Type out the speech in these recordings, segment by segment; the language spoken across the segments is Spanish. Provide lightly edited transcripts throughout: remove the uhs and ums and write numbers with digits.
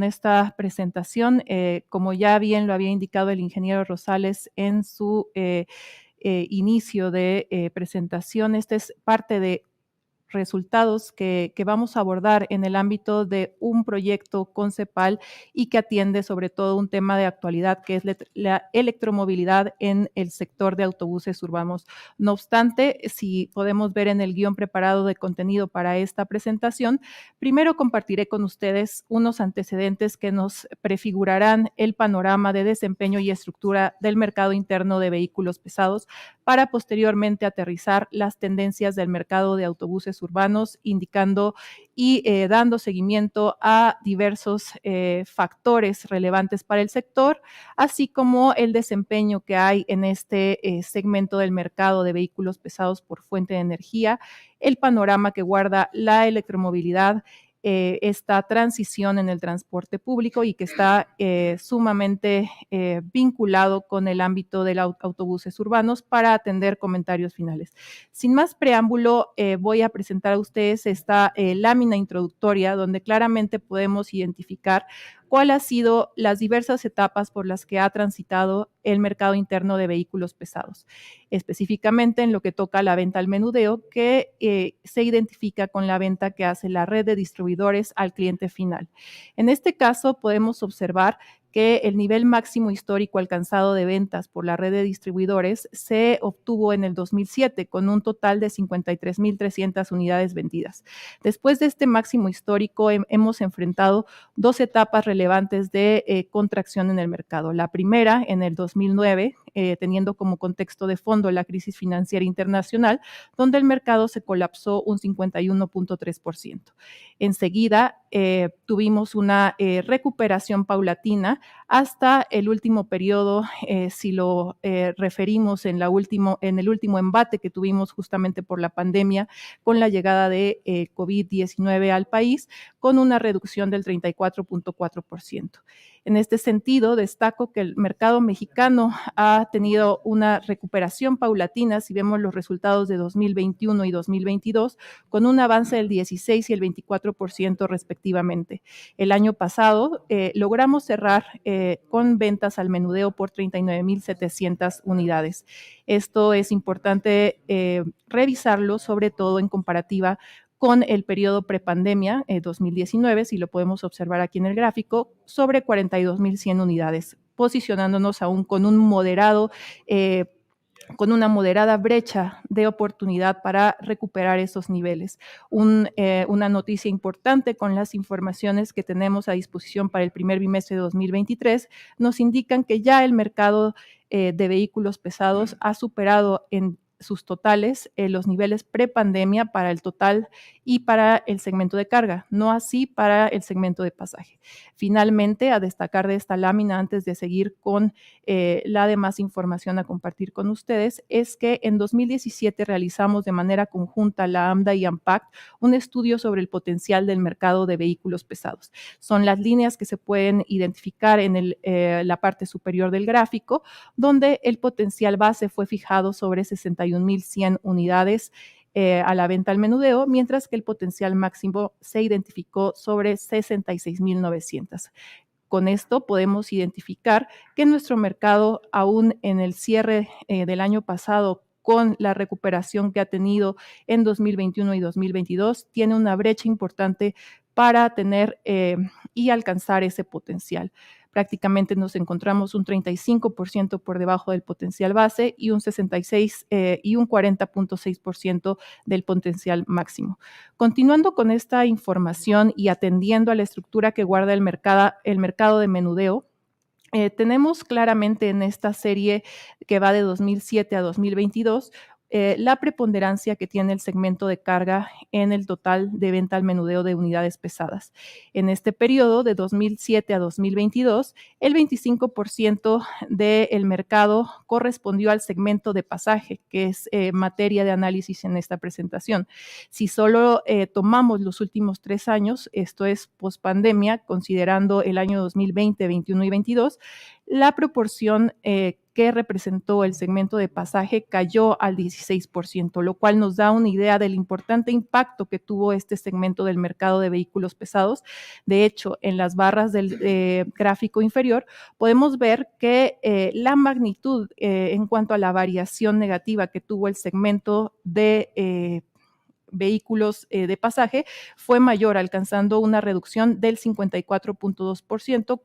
esta presentación. Como ya bien lo había indicado el ingeniero Rosales en su inicio de presentación, esta es parte de resultados que vamos a abordar en el ámbito de un proyecto con CEPAL y que atiende sobre todo un tema de actualidad que es la electromovilidad en el sector de autobuses urbanos. No obstante, si podemos ver en el guión preparado de contenido para esta presentación, primero compartiré con ustedes unos antecedentes que nos prefigurarán el panorama de desempeño y estructura del mercado interno de vehículos pesados para posteriormente aterrizar las tendencias del mercado de autobuses urbanos, indicando y dando seguimiento a diversos factores relevantes para el sector, así como el desempeño que hay en este segmento del mercado de vehículos pesados por fuente de energía, el panorama que guarda la electromovilidad, esta transición en el transporte público y que está sumamente vinculado con el ámbito de los autobuses urbanos para atender comentarios finales. Sin más preámbulo, voy a presentar a ustedes esta lámina introductoria donde claramente podemos identificar cuáles han sido las diversas etapas por las que ha transitado el mercado interno de vehículos pesados, específicamente en lo que toca a la venta al menudeo, que se identifica con la venta que hace la red de distribuidores al cliente final. En este caso, podemos observar que el nivel máximo histórico alcanzado de ventas por la red de distribuidores se obtuvo en el 2007 con un total de 53,300 unidades vendidas. Después de este máximo histórico hemos enfrentado dos etapas relevantes de contracción en el mercado. La primera en el 2009, teniendo como contexto de fondo la crisis financiera internacional, donde el mercado se colapsó un 51.3%. Enseguida tuvimos una recuperación paulatina hasta el último periodo, si lo referimos en el último embate que tuvimos justamente por la pandemia con la llegada de COVID-19 al país, con una reducción del 34.4%. En este sentido, destaco que el mercado mexicano ha tenido una recuperación paulatina, si vemos los resultados de 2021 y 2022, con un avance del 16 y el 24% respectivamente. El año pasado logramos cerrar con ventas al menudeo por 39,700 unidades. Esto es importante revisarlo, sobre todo en comparativa con el periodo prepandemia, 2019, si lo podemos observar aquí en el gráfico, sobre 42,100 unidades, posicionándonos aún con un moderado con una moderada brecha de oportunidad para recuperar esos niveles. Una noticia importante con las informaciones que tenemos a disposición para el primer bimestre de 2023 nos indican que ya el mercado de vehículos pesados ha superado en sus totales los niveles prepandemia para el total y para el segmento de carga, no así para el segmento de pasaje. Finalmente, a destacar de esta lámina antes de seguir con la demás información a compartir con ustedes, es que en 2017 realizamos de manera conjunta la AMDA y AMPAC un estudio sobre el potencial del mercado de vehículos pesados. Son las líneas que se pueden identificar en la parte superior del gráfico, donde el potencial base fue fijado sobre 61,100 unidades a la venta al menudeo, mientras que el potencial máximo se identificó sobre 66,900. Con esto podemos identificar que nuestro mercado, aún en el cierre del año pasado, con la recuperación que ha tenido en 2021 y 2022, tiene una brecha importante para tener y alcanzar ese potencial. Prácticamente nos encontramos un 35% por debajo del potencial base y un 66 y un 40.6% del potencial máximo. Continuando con esta información y atendiendo a la estructura que guarda el mercado de menudeo, tenemos claramente en esta serie que va de 2007 a 2022 la preponderancia que tiene el segmento de carga en el total de venta al menudeo de unidades pesadas. En este periodo de 2007 a 2022, el 25% del mercado correspondió al segmento de pasaje, que es materia de análisis en esta presentación. Si solo tomamos los últimos 3 años, esto es pospandemia, considerando el año 2020, 21 y 22, la proporción que representó el segmento de pasaje cayó al 16%, lo cual nos da una idea del importante impacto que tuvo este segmento del mercado de vehículos pesados. De hecho, en las barras del gráfico inferior podemos ver que la magnitud en cuanto a la variación negativa que tuvo el segmento de vehículos de pasaje fue mayor, alcanzando una reducción del 54.2%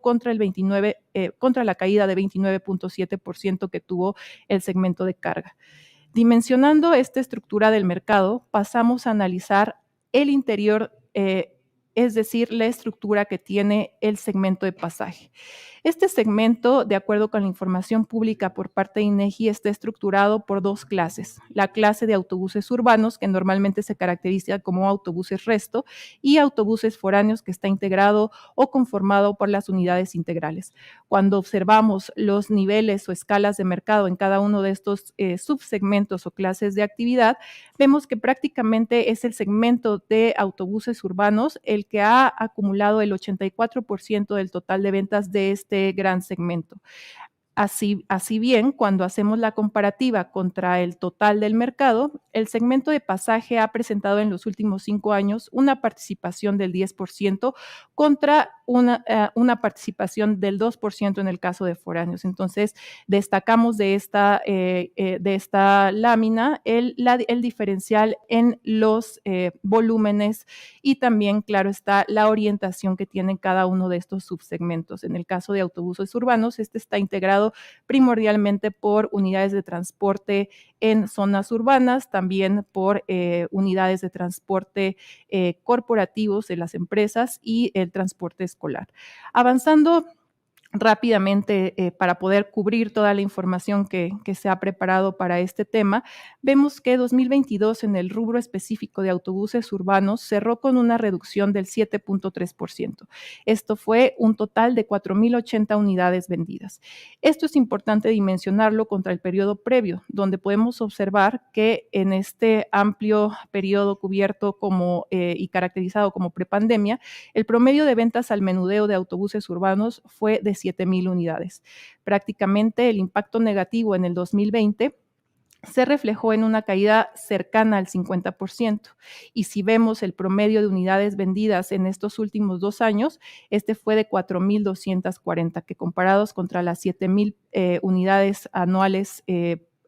contra la caída de 29.7% que tuvo el segmento de carga. Dimensionando esta estructura del mercado, pasamos a analizar el interior, es decir, la estructura que tiene el segmento de pasaje. Este segmento, de acuerdo con la información pública por parte de INEGI, está estructurado por dos clases. La clase de autobuses urbanos, que normalmente se caracteriza como autobuses resto, y autobuses foráneos, que está integrado o conformado por las unidades integrales. Cuando observamos los niveles o escalas de mercado en cada uno de estos subsegmentos o clases de actividad, vemos que prácticamente es el segmento de autobuses urbanos el que ha acumulado el 84% del total de ventas de este gran segmento. Así bien, cuando hacemos la comparativa contra el total del mercado, el segmento de pasaje ha presentado en los últimos 5 años una participación del 10% contra una participación del 2% en el caso de foráneos. Entonces, destacamos de esta lámina el diferencial en los volúmenes y también, claro está, la orientación que tienen cada uno de estos subsegmentos. En el caso de autobuses urbanos, este está integrado primordialmente por unidades de transporte en zonas urbanas, también por unidades de transporte corporativos de las empresas y el transporte escolar. Avanzando rápidamente para poder cubrir toda la información que se ha preparado para este tema, vemos que 2022 en el rubro específico de autobuses urbanos cerró con una reducción del 7.3%. Esto fue un total de 4.080 unidades vendidas. Esto es importante dimensionarlo contra el periodo previo, donde podemos observar que en este amplio periodo cubierto y caracterizado como prepandemia, el promedio de ventas al menudeo de autobuses urbanos fue de 7,000 unidades. Prácticamente el impacto negativo en el 2020 se reflejó en una caída cercana al 50%. Y si vemos el promedio de unidades vendidas en estos últimos 2 años, este fue de 4,240, que comparados contra las 7,000 unidades anuales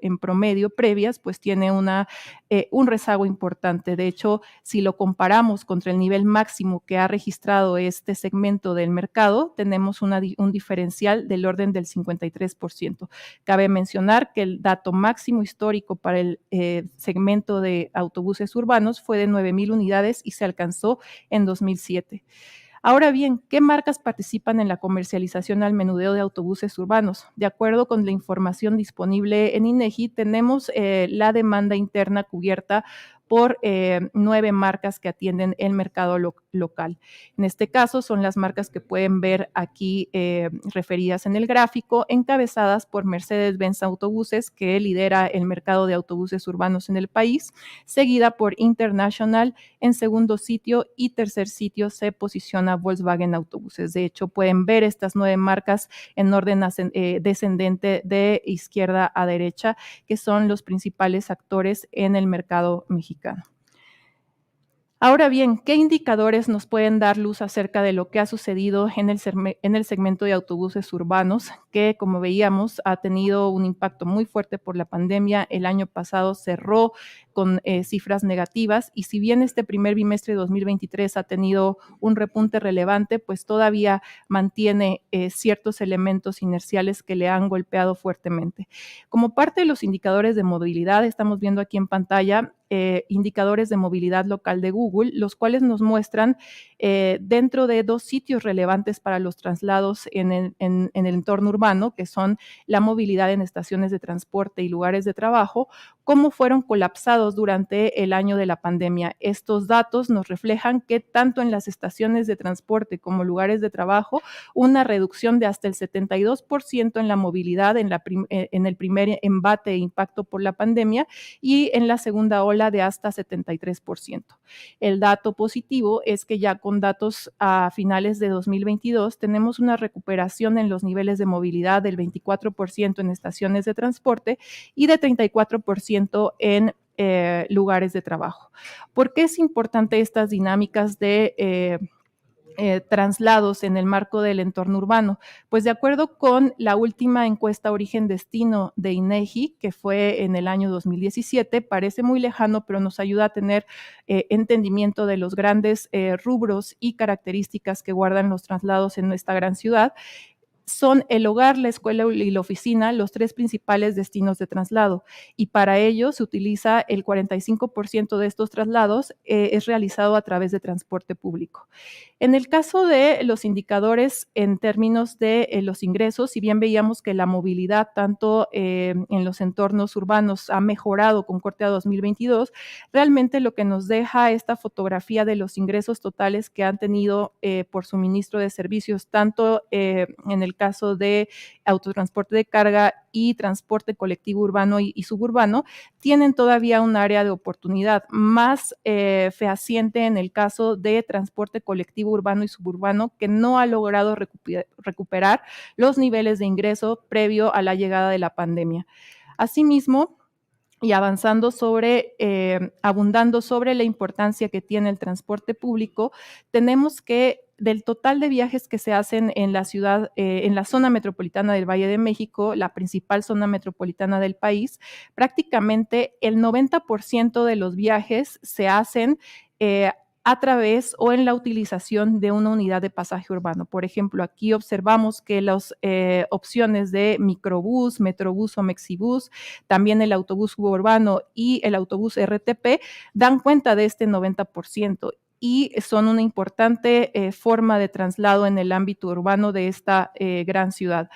en promedio previas, pues tiene un rezago importante. De hecho, si lo comparamos contra el nivel máximo que ha registrado este segmento del mercado, tenemos un diferencial del orden del 53%. Cabe mencionar que el dato máximo histórico para el segmento de autobuses urbanos fue de 9,000 unidades y se alcanzó en 2007. Ahora bien, ¿qué marcas participan en la comercialización al menudeo de autobuses urbanos? De acuerdo con la información disponible en INEGI, tenemos la demanda interna cubierta por 9 marcas que atienden el mercado local. En este caso son las marcas que pueden ver aquí referidas en el gráfico, encabezadas por Mercedes-Benz Autobuses, que lidera el mercado de autobuses urbanos en el país, seguida por International en segundo sitio y tercer sitio se posiciona Volkswagen Autobuses. De hecho, pueden ver estas 9 marcas en orden descendente de izquierda a derecha, que son los principales actores en el mercado mexicano. Ahora bien, ¿qué indicadores nos pueden dar luz acerca de lo que ha sucedido en el segmento de autobuses urbanos, que, como veíamos, ha tenido un impacto muy fuerte por la pandemia? El año pasado cerró con cifras negativas y si bien este primer bimestre de 2023 ha tenido un repunte relevante, pues todavía mantiene ciertos elementos inerciales que le han golpeado fuertemente. Como parte de los indicadores de movilidad, estamos viendo aquí en pantalla indicadores de movilidad local de Google, los cuales nos muestran dentro de 2 sitios relevantes para los traslados en el entorno urbano, que son la movilidad en estaciones de transporte y lugares de trabajo, cómo fueron colapsados durante el año de la pandemia. Estos datos nos reflejan que tanto en las estaciones de transporte como lugares de trabajo, una reducción de hasta el 72% en la movilidad en el primer embate e impacto por la pandemia y en la segunda ola de hasta 73%. El dato positivo es que ya con datos a finales de 2022 tenemos una recuperación en los niveles de movilidad del 24% en estaciones de transporte y de 34% en lugares de trabajo. ¿Por qué es importante estas dinámicas de traslados en el marco del entorno urbano? Pues de acuerdo con la última encuesta origen-destino de INEGI, que fue en el año 2017, parece muy lejano, pero nos ayuda a tener entendimiento de los grandes rubros y características que guardan los traslados en esta gran ciudad. Son el hogar, la escuela y la oficina los tres principales destinos de traslado, y para ello se utiliza el 45% de estos traslados es realizado a través de transporte público. En el caso de los indicadores en términos de los ingresos, si bien veíamos que la movilidad tanto en los entornos urbanos ha mejorado con corte a 2022, realmente lo que nos deja esta fotografía de los ingresos totales que han tenido por suministro de servicios, tanto en el caso de autotransporte de carga y transporte colectivo urbano y suburbano, tienen todavía un área de oportunidad más fehaciente en el caso de transporte colectivo urbano y suburbano, que no ha logrado recuperar los niveles de ingreso previo a la llegada de la pandemia. Asimismo, y abundando sobre la importancia que tiene el transporte público, tenemos que del total de viajes que se hacen en la ciudad, en la zona metropolitana del Valle de México, la principal zona metropolitana del país, prácticamente el 90% de los viajes se hacen a través o en la utilización de una unidad de pasaje urbano. Por ejemplo, aquí observamos que las opciones de microbús, metrobús o mexibús, también el autobús suburbano y el autobús RTP dan cuenta de este 90% y son una importante forma de traslado en el ámbito urbano de esta gran ciudad.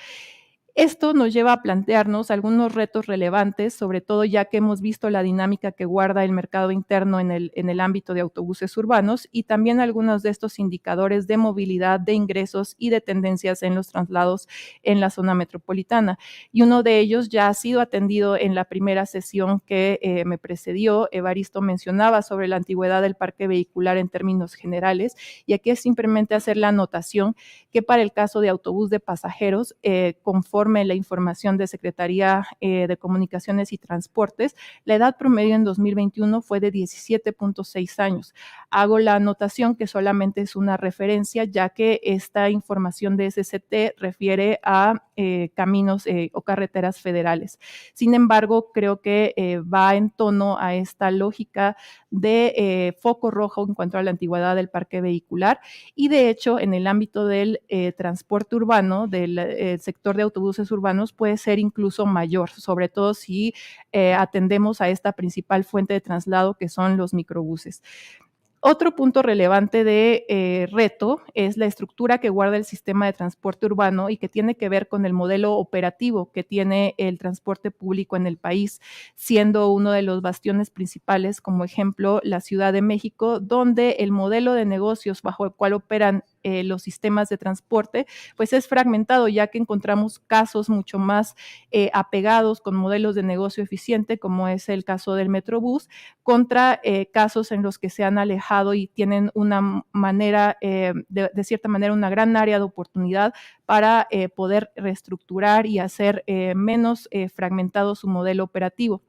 Esto nos lleva a plantearnos algunos retos relevantes, sobre todo ya que hemos visto la dinámica que guarda el mercado interno en el ámbito de autobuses urbanos y también algunos de estos indicadores de movilidad, de ingresos y de tendencias en los traslados en la zona metropolitana. Y uno de ellos ya ha sido atendido en la primera sesión que me precedió. Evaristo mencionaba sobre la antigüedad del parque vehicular en términos generales, y aquí es simplemente hacer la anotación que para el caso de autobús de pasajeros, conforme la información de Secretaría de Comunicaciones y Transportes, la edad promedio en 2021 fue de 17.6 años. Hago la anotación que solamente es una referencia, ya que esta información de SCT refiere a caminos o carreteras federales. Sin embargo, creo que va en tono a esta lógica de foco rojo en cuanto a la antigüedad del parque vehicular, y de hecho en el ámbito del transporte urbano, del sector de autobuses urbanos, puede ser incluso mayor, sobre todo si atendemos a esta principal fuente de traslado que son los microbuses. Otro punto relevante de reto es la estructura que guarda el sistema de transporte urbano y que tiene que ver con el modelo operativo que tiene el transporte público en el país, siendo uno de los bastiones principales, como ejemplo, la Ciudad de México, donde el modelo de negocios bajo el cual operan los sistemas de transporte, pues es fragmentado, ya que encontramos casos mucho más apegados con modelos de negocio eficiente, como es el caso del Metrobús, contra casos en los que se han alejado y tienen una manera, de cierta manera, una gran área de oportunidad para poder reestructurar y hacer menos fragmentado su modelo operativo.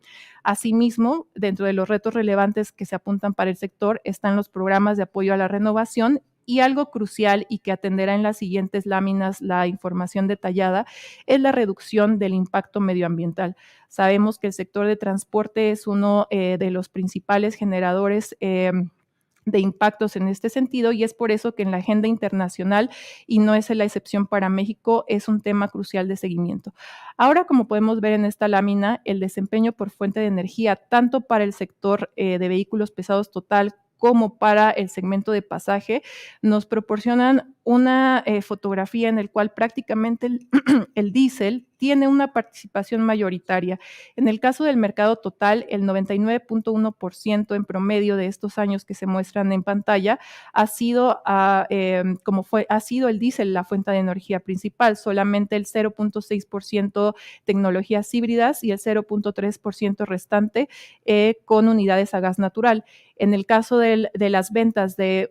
Asimismo, dentro de los retos relevantes que se apuntan para el sector están los programas de apoyo a la renovación, y algo crucial y que atenderá en las siguientes láminas la información detallada es la reducción del impacto medioambiental. Sabemos que el sector de transporte es uno de los principales generadores de impactos en este sentido, y es por eso que en la agenda internacional, y no es la excepción para México, es un tema crucial de seguimiento. Ahora, como podemos ver en esta lámina, el desempeño por fuente de energía, tanto para el sector de vehículos pesados total como para el segmento de pasaje, nos proporcionan una fotografía en el cual prácticamente el diésel tiene una participación mayoritaria. En el caso del mercado total, el 99.1% en promedio de estos años que se muestran en pantalla ha sido el diésel la fuente de energía principal, solamente el 0.6% tecnologías híbridas y el 0.3% restante con unidades a gas natural. En el caso de las ventas de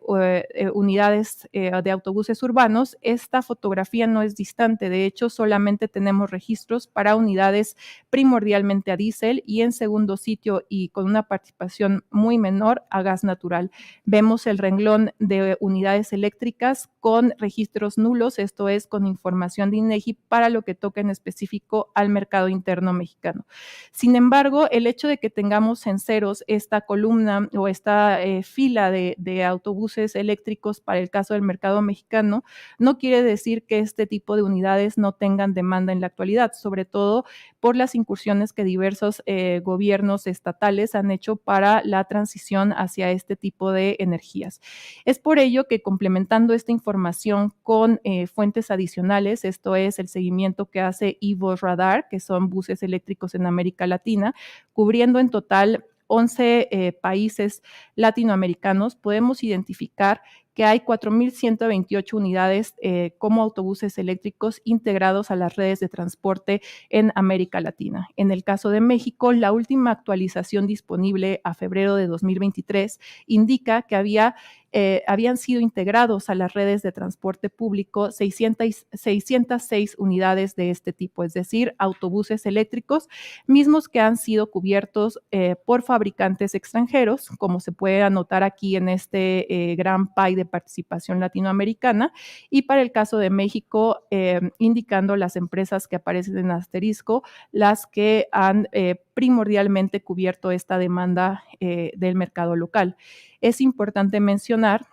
unidades de autobuses urbanos, esta fotografía no es distante. De hecho, solamente tenemos registros para unidades primordialmente a diésel y en segundo sitio y con una participación muy menor a gas natural. Vemos el renglón de unidades eléctricas con registros nulos, esto es con información de INEGI para lo que toca en específico al mercado interno mexicano. Sin embargo, el hecho de que tengamos en ceros esta columna o esta fila de autobuses eléctricos para el caso del mercado mexicano no quiere decir que este tipo de unidades no tengan demanda en la actualidad, sobre todo por las incursiones que diversos gobiernos estatales han hecho para la transición hacia este tipo de energías. Es por ello que complementando esta información con fuentes adicionales, esto es el seguimiento que hace Evo Radar, que son buses eléctricos en América Latina, cubriendo en total 11 países latinoamericanos, podemos identificar que hay 4.128 unidades como autobuses eléctricos integrados a las redes de transporte en América Latina. En el caso de México, la última actualización disponible a febrero de 2023 indica que habían sido integrados a las redes de transporte público 606 unidades de este tipo, es decir, autobuses eléctricos, mismos que han sido cubiertos por fabricantes extranjeros, como se puede anotar aquí en este gran pie de participación latinoamericana, y para el caso de México, indicando las empresas que aparecen en asterisco, las que han primordialmente cubierto esta demanda del mercado local. Es importante mencionar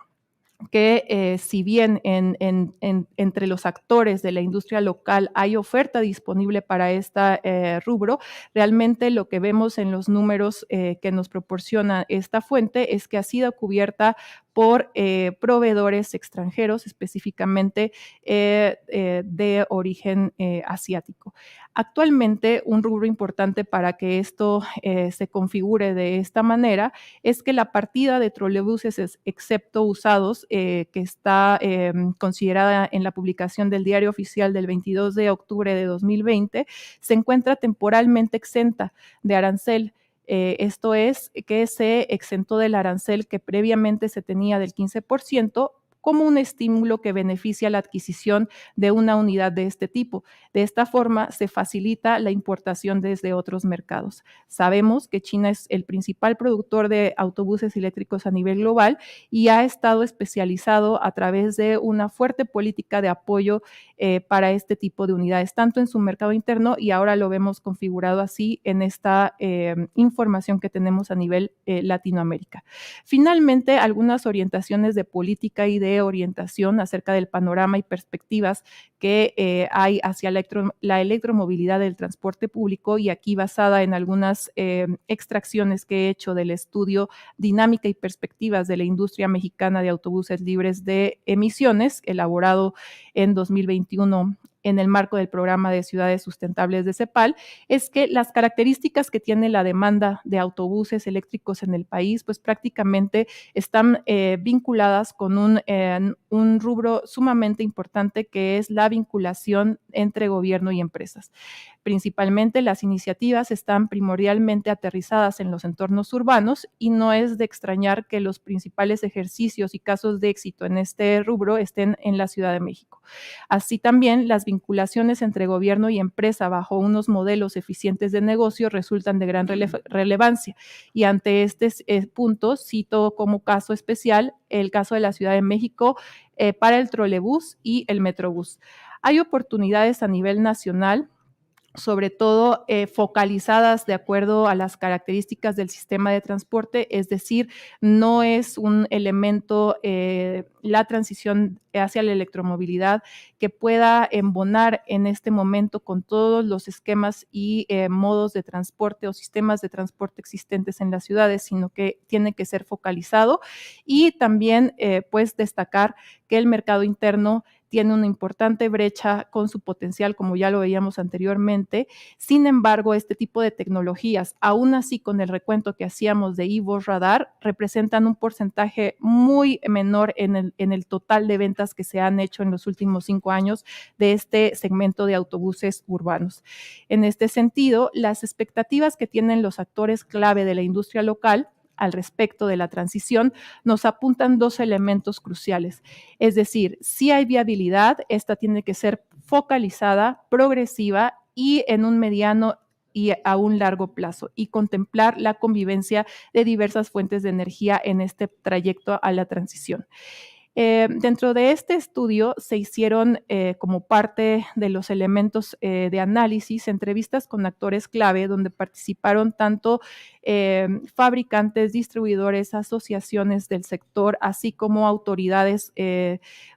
que si bien entre los actores de la industria local hay oferta disponible para este rubro, realmente lo que vemos en los números que nos proporciona esta fuente es que ha sido cubierta por proveedores extranjeros, específicamente de origen asiático. Actualmente, un rubro importante para que esto se configure de esta manera es que la partida de trolebuses, excepto usados, que está considerada en la publicación del Diario Oficial del 22 de octubre de 2020, se encuentra temporalmente exenta de arancel. Esto es que se exentó del arancel que previamente se tenía del 15%, como un estímulo que beneficia la adquisición de una unidad de este tipo. De esta forma, se facilita la importación desde otros mercados. Sabemos que China es el principal productor de autobuses eléctricos a nivel global y ha estado especializado a través de una fuerte política de apoyo para este tipo de unidades, tanto en su mercado interno y ahora lo vemos configurado así en esta información que tenemos a nivel Latinoamérica. Finalmente, algunas orientaciones de política y de orientación acerca del panorama y perspectivas que hay hacia la electromovilidad del transporte público y aquí basada en algunas extracciones que he hecho del estudio Dinámica y Perspectivas de la Industria Mexicana de Autobuses Libres de Emisiones, elaborado en 2021 en el marco del programa de ciudades sustentables de CEPAL, es que las características que tiene la demanda de autobuses eléctricos en el país, pues prácticamente están vinculadas con un rubro sumamente importante que es la vinculación entre gobierno y empresas. Principalmente las iniciativas están primordialmente aterrizadas en los entornos urbanos y no es de extrañar que los principales ejercicios y casos de éxito en este rubro estén en la Ciudad de México. Así también las vinculaciones entre gobierno y empresa bajo unos modelos eficientes de negocio resultan de gran relevancia y ante este punto cito como caso especial el caso de la Ciudad de México para el trolebús y el metrobús. Hay oportunidades a nivel nacional sobre todo focalizadas de acuerdo a las características del sistema de transporte, es decir, no es un elemento, la transición hacia la electromovilidad, que pueda embonar en este momento con todos los esquemas y modos de transporte o sistemas de transporte existentes en las ciudades, sino que tiene que ser focalizado. Y también pues destacar que el mercado interno tiene una importante brecha con su potencial, como ya lo veíamos anteriormente. Sin embargo, este tipo de tecnologías, aún así con el recuento que hacíamos de eVoz Radar, representan un porcentaje muy menor en el total de ventas que se han hecho en los últimos 5 años de este segmento de autobuses urbanos. En este sentido, las expectativas que tienen los actores clave de la industria local al respecto de la transición nos apuntan 2 elementos cruciales. Es decir, si hay viabilidad, esta tiene que ser focalizada, progresiva y en un mediano y a un largo plazo, y contemplar la convivencia de diversas fuentes de energía en este trayecto a la transición. Dentro de este estudio se hicieron como parte de los elementos de análisis entrevistas con actores clave donde participaron tanto fabricantes, distribuidores, asociaciones del sector, así como autoridades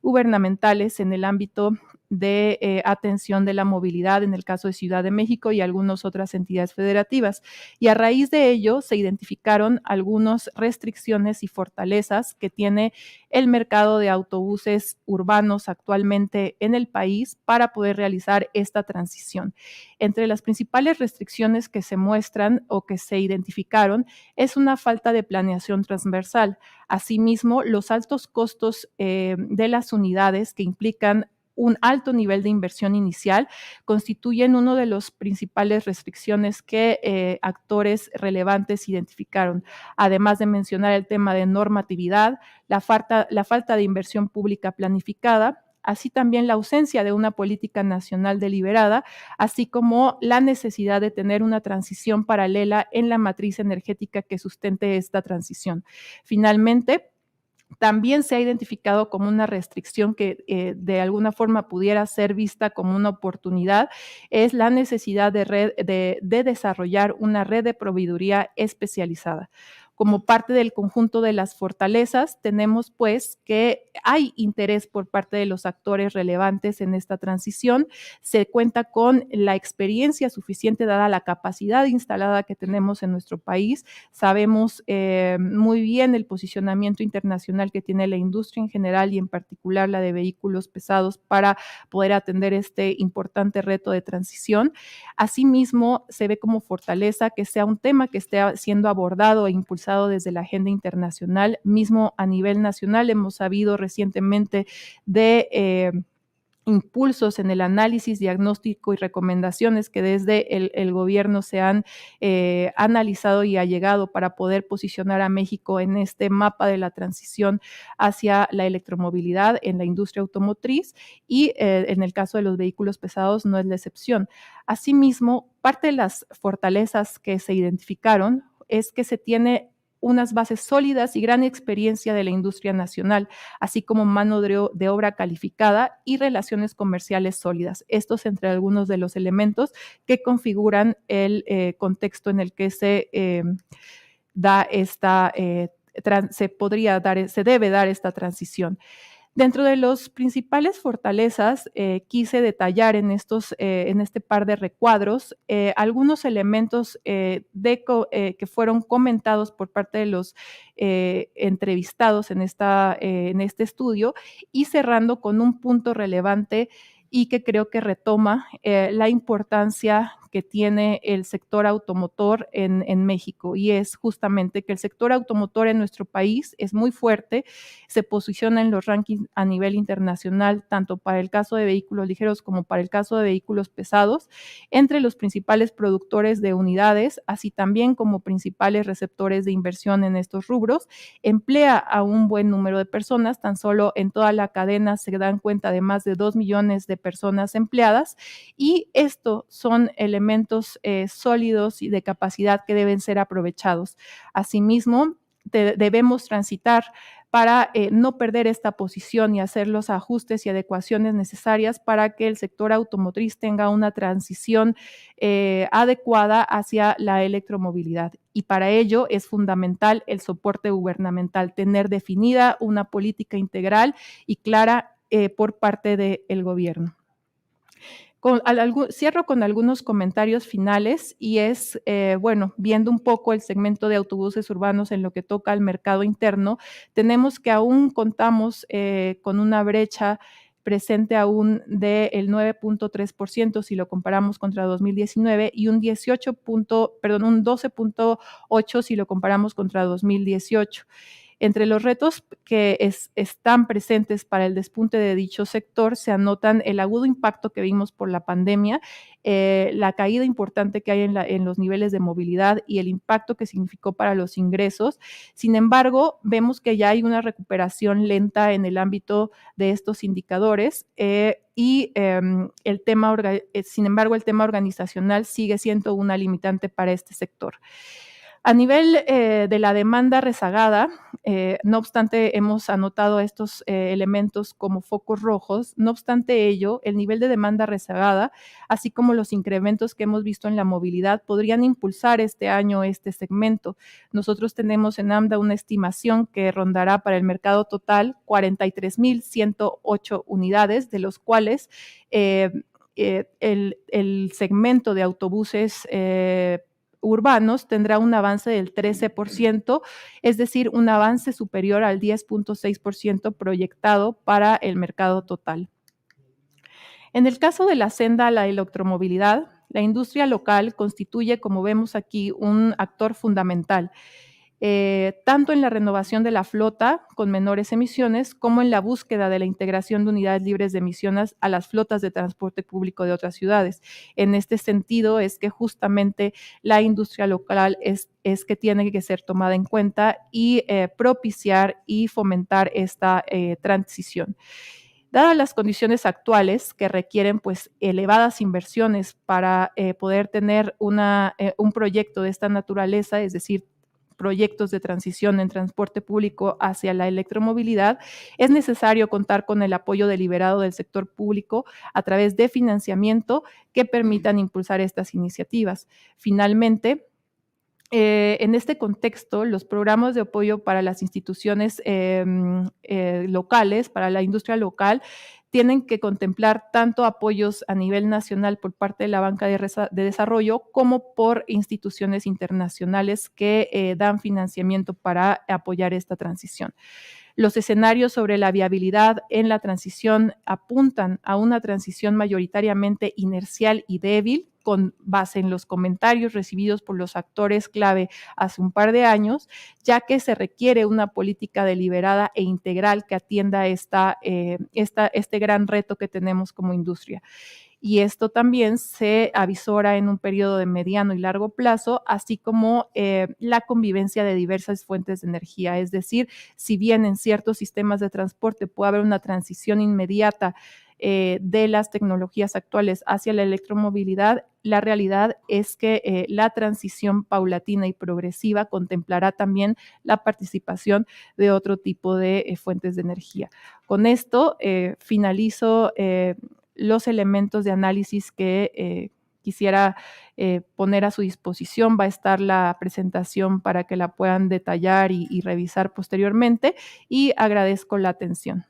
gubernamentales en el ámbito de atención de la movilidad, en el caso de Ciudad de México y algunas otras entidades federativas. Y a raíz de ello se identificaron algunas restricciones y fortalezas que tiene el mercado de autobuses urbanos actualmente en el país para poder realizar esta transición. Entre las principales restricciones que se muestran o que se identificaron es una falta de planeación transversal. Asimismo, los altos costos de las unidades que implican un alto nivel de inversión inicial constituyen uno de los principales restricciones que actores relevantes identificaron, además de mencionar el tema de normatividad, la falta de inversión pública planificada, así también la ausencia de una política nacional deliberada, así como la necesidad de tener una transición paralela en la matriz energética que sustente esta transición. Finalmente, también se ha identificado como una restricción que de alguna forma pudiera ser vista como una oportunidad, es la necesidad de desarrollar una red de proveeduría especializada. Como parte del conjunto de las fortalezas, tenemos pues que hay interés por parte de los actores relevantes en esta transición. Se cuenta con la experiencia suficiente dada la capacidad instalada que tenemos en nuestro país. Sabemos muy bien el posicionamiento internacional que tiene la industria en general y en particular la de vehículos pesados para poder atender este importante reto de transición. Asimismo, se ve como fortaleza que sea un tema que esté siendo abordado e impulsado desde la agenda internacional, mismo a nivel nacional. Hemos sabido recientemente de impulsos en el análisis, diagnóstico y recomendaciones que desde el gobierno se han analizado y ha llegado para poder posicionar a México en este mapa de la transición hacia la electromovilidad en la industria automotriz y en el caso de los vehículos pesados no es la excepción. Asimismo, parte de las fortalezas que se identificaron es que se tiene unas bases sólidas y gran experiencia de la industria nacional, así como mano de obra calificada y relaciones comerciales sólidas. Estos entre algunos de los elementos que configuran el contexto en el que se da esta, se debe dar esta transición. Dentro de los principales fortalezas, quise detallar en este par de recuadros algunos elementos que fueron comentados por parte de los entrevistados en este estudio y cerrando con un punto relevante y que creo que retoma la importancia que tiene el sector automotor en México, y es justamente que el sector automotor en nuestro país es muy fuerte, se posiciona en los rankings a nivel internacional, tanto para el caso de vehículos ligeros como para el caso de vehículos pesados, entre los principales productores de unidades, así también como principales receptores de inversión en estos rubros, emplea a un buen número de personas, tan solo en toda la cadena se dan cuenta de más de 2 millones de personas empleadas, y estos son elementos sólidos y de capacidad que deben ser aprovechados. Asimismo, debemos transitar para no perder esta posición y hacer los ajustes y adecuaciones necesarias para que el sector automotriz tenga una transición adecuada hacia la electromovilidad. Y para ello es fundamental el soporte gubernamental, tener definida una política integral y clara por parte del gobierno. Cierro con algunos comentarios finales y es, bueno, viendo un poco el segmento de autobuses urbanos en lo que toca al mercado interno, tenemos que aún contamos con una brecha presente aún del 9.3% si lo comparamos contra 2019 y un 12.8% si lo comparamos contra 2018. Entre los retos que están presentes para el despunte de dicho sector se anotan el agudo impacto que vimos por la pandemia, la caída importante que hay en los niveles de movilidad y el impacto que significó para los ingresos. Sin embargo, vemos que ya hay una recuperación lenta en el ámbito de estos indicadores y sin embargo, el tema organizacional sigue siendo una limitante para este sector. A nivel de la demanda rezagada, no obstante, hemos anotado estos elementos como focos rojos. No obstante ello, el nivel de demanda rezagada, así como los incrementos que hemos visto en la movilidad, podrían impulsar este año este segmento. Nosotros tenemos en AMDA una estimación que rondará para el mercado total 43,108 unidades, de los cuales el segmento de autobuses urbanos tendrá un avance del 13%, es decir, un avance superior al 10.6% proyectado para el mercado total. En el caso de la senda a la electromovilidad, la industria local constituye, como vemos aquí, un actor fundamental, tanto en la renovación de la flota con menores emisiones como en la búsqueda de la integración de unidades libres de emisiones a las flotas de transporte público de otras ciudades. En este sentido es que justamente la industria local es que tiene que ser tomada en cuenta y propiciar y fomentar esta transición. Dadas las condiciones actuales que requieren pues elevadas inversiones para poder tener un proyecto de esta naturaleza, es decir, proyectos de transición en transporte público hacia la electromovilidad, es necesario contar con el apoyo deliberado del sector público a través de financiamiento que permitan impulsar estas iniciativas. Finalmente, en este contexto, los programas de apoyo para las instituciones locales, para la industria local, tienen que contemplar tanto apoyos a nivel nacional por parte de la banca de desarrollo como por instituciones internacionales que dan financiamiento para apoyar esta transición. Los escenarios sobre la viabilidad en la transición apuntan a una transición mayoritariamente inercial y débil, con base en los comentarios recibidos por los actores clave hace un par de años, ya que se requiere una política deliberada e integral que atienda este gran reto que tenemos como industria. Y esto también se avisora en un periodo de mediano y largo plazo, así como la convivencia de diversas fuentes de energía. Es decir, si bien en ciertos sistemas de transporte puede haber una transición inmediata de las tecnologías actuales hacia la electromovilidad, la realidad es que la transición paulatina y progresiva contemplará también la participación de otro tipo de fuentes de energía. Con esto finalizo los elementos de análisis que quisiera poner a su disposición. Va a estar la presentación para que la puedan detallar y revisar posteriormente y agradezco la atención.